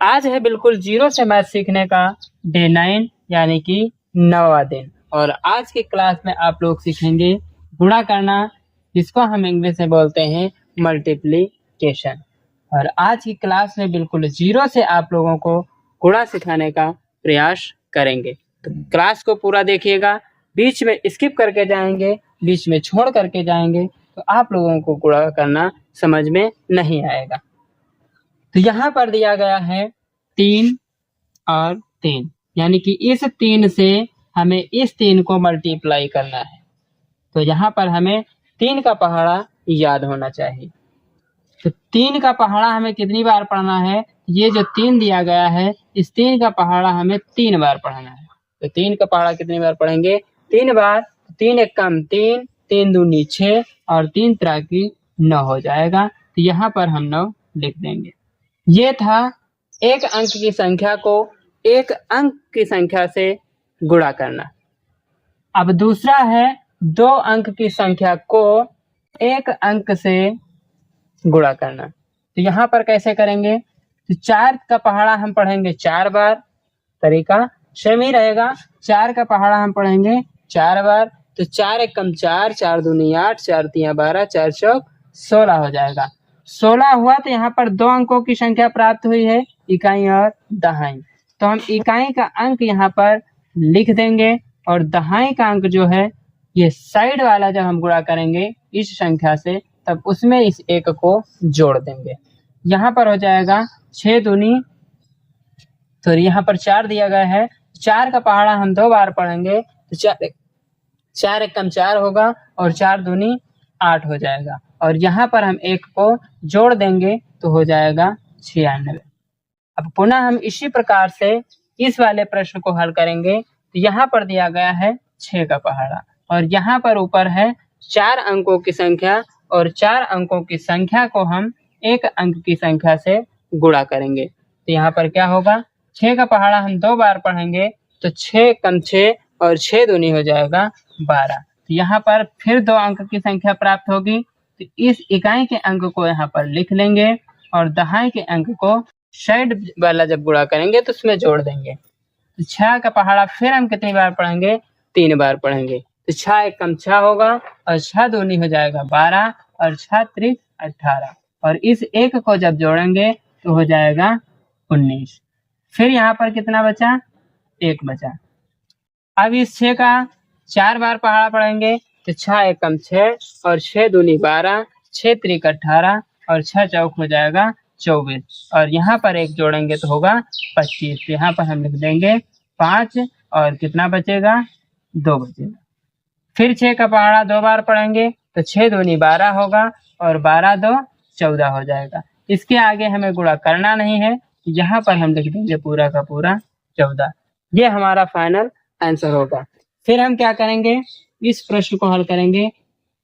आज है बिल्कुल जीरो से मैथ सीखने का डे 9 यानी कि 9वां दिन। और आज की क्लास में आप लोग सीखेंगे गुणा करना, जिसको हम इंग्लिश में बोलते हैं मल्टीप्लिकेशन। और आज की क्लास में बिल्कुल जीरो से आप लोगों को गुणा सिखाने का प्रयास करेंगे। तो क्लास को पूरा देखिएगा, बीच में स्किप करके जाएंगे, बीच में छोड़ करके जाएंगे तो आप लोगों को गुणा करना समझ में नहीं आएगा। तो यहाँ पर दिया गया है 3 और 3, यानी कि इस 3 से हमें इस 3 को मल्टीप्लाई करना है। तो यहाँ पर हमें 3 का पहाड़ा याद होना चाहिए। तो 3 का पहाड़ा हमें कितनी बार पढ़ना है? ये जो 3 दिया गया है, इस 3 का पहाड़ा हमें 3 बार पढ़ना है। तो 3 का पहाड़ा कितनी बार पढ़ेंगे? 3 बार। 3 एक कम 3, 3 दूनी 6 और 3 त्रिक की 9 हो जाएगा। तो यहाँ पर हम 9 लिख देंगे। ये था एक अंक की संख्या को एक अंक की संख्या से गुणा करना। अब दूसरा है 2 अंक की संख्या को एक अंक से गुणा करना। तो यहाँ पर कैसे करेंगे? तो 4 का पहाड़ा हम पढ़ेंगे 4 बार, तरीका सेम ही रहेगा। 4 का पहाड़ा हम पढ़ेंगे 4 बार। तो 4 एक कम 4, 4 दूनी 8, 4 तिया 12, 4 चौक 16 हो जाएगा। 16 हुआ तो यहाँ पर 2 अंकों की संख्या प्राप्त हुई है, इकाई और दहाई। तो हम इकाई का अंक यहाँ पर लिख देंगे और दहाई का अंक जो है ये साइड वाला जब हम गुणा करेंगे इस संख्या से, तब उसमें इस एक को जोड़ देंगे। यहाँ पर हो जाएगा 6 दूनी, तो यहाँ पर 4 दिया गया है। 4 का पहाड़ा हम 2 बार पढ़ेंगे तो 4 एक कम 4 होगा और 4 दूनी 8 हो जाएगा। और यहाँ पर हम एक को जोड़ देंगे तो हो जाएगा 96। अब पुनः हम इसी प्रकार से इस वाले प्रश्न को हल करेंगे। तो यहाँ पर दिया गया है 6 का पहाड़ा और यहाँ पर ऊपर है 4 अंकों की संख्या, और 4 अंकों की संख्या को हम एक अंक की संख्या से गुणा करेंगे। तो यहाँ पर क्या होगा? 6 का पहाड़ा हम 2 बार पढ़ेंगे तो 6 कम 6 और 6 दूनी हो जाएगा 12। तो यहाँ पर फिर 2 अंक की संख्या प्राप्त होगी। तो इस इकाई के अंक को यहाँ पर लिख लेंगे और दहाई के अंक को साइड वाला जब गुणा करेंगे तो उसमें जोड़ देंगे। तो 6 का पहाड़ा फिर हम कितनी बार पढ़ेंगे? 3 बार पढ़ेंगे। तो 6 एक कम 6 होगा और 6 दूनी हो जाएगा 12 और 6 त्रिक 18, और इस एक को जब जोड़ेंगे तो हो जाएगा 19। फिर यहाँ पर कितना बचा? 1 बचा। अब इस 6 का 4 बार पहाड़ा पढ़ेंगे तो 6 एक कम 6 और 6 दूनी 12, 6 त्रिक 18 और 6 चौक हो जाएगा 24, और यहाँ पर एक जोड़ेंगे तो होगा 25। यहाँ पर हम लिख देंगे 5 और कितना बचेगा? 2 बचेगा। फिर 6 का पहाड़ा 2 बार पढ़ेंगे तो 6 दूनी 12 होगा और 12 2 14 हो जाएगा। इसके आगे हमें गुणा करना नहीं है, यहाँ पर हम लिख देंगे पूरा का पूरा 14। ये हमारा फाइनल आंसर होगा। फिर हम क्या करेंगे? इस प्रश्न को हल करेंगे,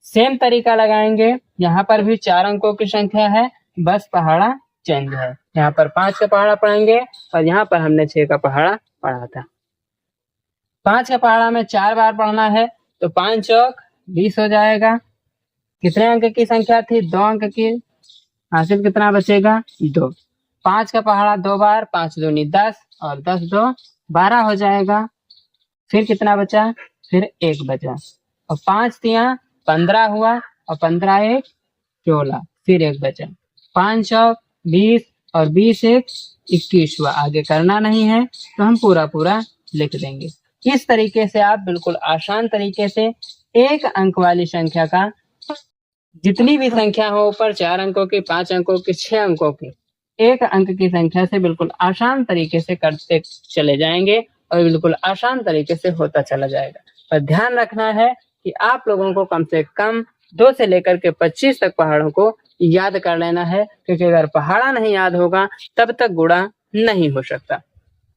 सेम तरीका लगाएंगे। यहाँ पर भी 4 अंकों की संख्या है, बस पहाड़ा चेंज है। यहाँ पर 5 का पहाड़ा पढ़ेंगे और यहाँ पर हमने 6 का पहाड़ा पढ़ा था। 5 का पहाड़ा में 4 बार पढ़ना है तो 5 चौक 20 हो जाएगा। कितने अंक की संख्या थी? 2 अंक की। हासिल कितना बचेगा? 2। 5 का पहाड़ा 2 बार, 5 दूनी 10 और 10 2 12 हो जाएगा। फिर कितना बचा? फिर 1 बचा और 5 तिया 15 हुआ और 15 एक 16, फिर 1 बचा। 5 चौक 20 और 20 एक 21 हुआ। आगे करना नहीं है तो हम पूरा लिख देंगे। इस तरीके से आप बिल्कुल आसान तरीके से एक अंक वाली संख्या का, जितनी भी संख्या हो ऊपर 4 अंकों की, 5 अंकों की, 6 अंकों की, एक अंक की संख्या से बिल्कुल आसान तरीके से करते चले जाएंगे और बिल्कुल आसान तरीके से होता चला जाएगा। पर ध्यान रखना है कि आप लोगों को कम से कम 2 से लेकर के 25 तक पहाड़ों को याद कर लेना है, क्योंकि अगर पहाड़ा नहीं याद होगा तब तक गुणा नहीं हो सकता।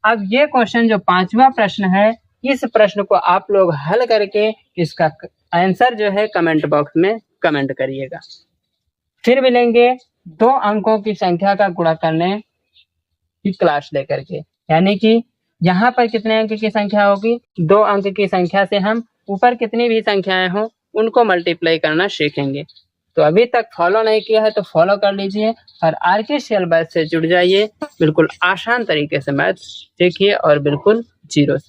अब ये क्वेश्चन जो 5वां प्रश्न है, इस प्रश्न को आप लोग हल करके इसका आंसर जो है कमेंट बॉक्स में कमेंट करिएगा। फिर मिलेंगे 2 अंकों की संख्या का गुणा करने की क्लास लेकर के, यानी कि यहाँ पर कितने अंक की संख्या होगी? 2 अंक की संख्या से हम ऊपर कितनी भी संख्याएं हो उनको मल्टीप्लाई करना सीखेंगे। तो अभी तक फॉलो नहीं किया है तो फॉलो कर लीजिए और RKCL बैच से जुड़ जाइए। बिल्कुल आसान तरीके से मैथ्स सीखिए और बिल्कुल जीरो से।